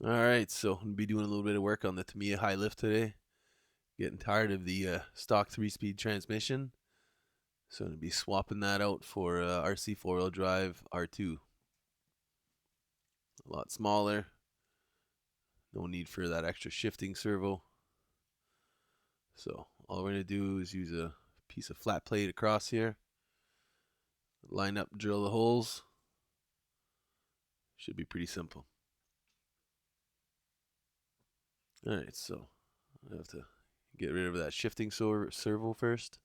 Alright, so I'm going to be doing a little bit of work on the Tamiya high lift today. Getting tired of the stock 3-speed transmission. So I'm going to be swapping that out for RC4WD drive R2. A lot smaller. No need for that extra shifting servo. So all we're going to do is use a piece of flat plate across here. Line up, drill the holes. Should be pretty simple. Alright, so I have to get rid of that shifting servo first.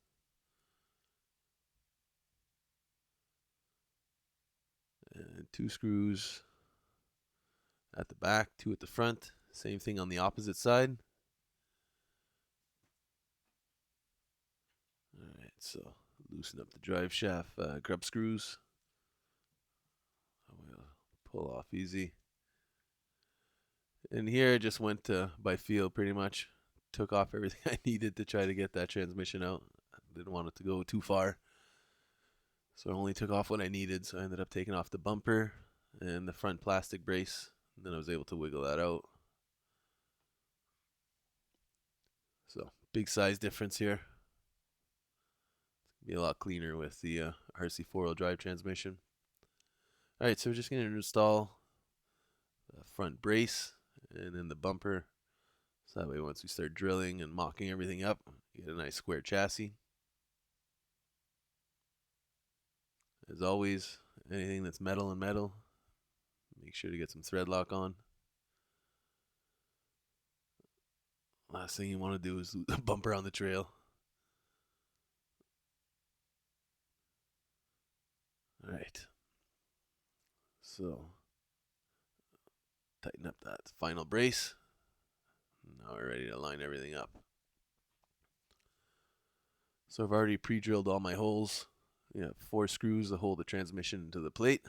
And 2 screws at the back, 2 at the front. Same thing on the opposite side. Alright, so loosen up the drive shaft grub screws. We'll pull off easy. And here I just went by feel pretty much. Took off everything I needed to try to get that transmission out. I didn't want it to go too far. So I only took off what I needed. So I ended up taking off the bumper and the front plastic brace. And then I was able to wiggle that out. So big size difference here. Be a lot cleaner with the RC4WD drive transmission. Alright, so we're just going to install the front brace and then the bumper. So that way once we start drilling and mocking everything up, you get a nice square chassis. As always, anything that's metal and metal, make sure to get some thread lock on. Last thing you want to do is lose a bumper on the trail. Alright. So, tighten up that final brace. Now we're ready to line everything up. So I've already pre-drilled all my holes. We have 4 screws to hold the transmission into the plate.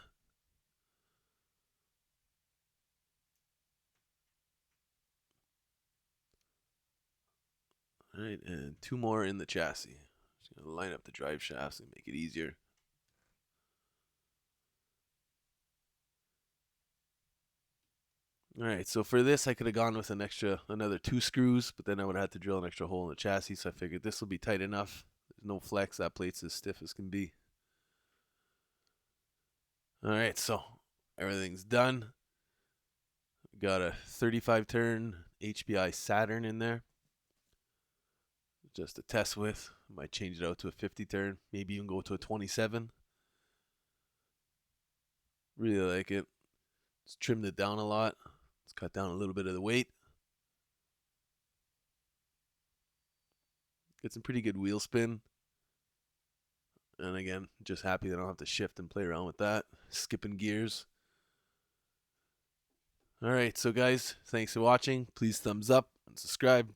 Alright, and 2 more in the chassis. Just gonna line up the drive shafts and make it easier. Alright, so for this I could have gone with another 2 screws, but then I would have had to drill an extra hole in the chassis, so I figured this will be tight enough. There's no flex, that plate's as stiff as can be. Alright, so everything's done. Got a 35 turn HPI Saturn in there. Just to test with. Might change it out to a 50 turn, maybe even go to a 27. Really like it. It's trimmed it down a lot. It's cut down a little bit of the weight. Get some pretty good wheel spin. And again, just happy that I don't have to shift and play around with that. Skipping gears. Alright, so guys, thanks for watching. Please thumbs up and subscribe.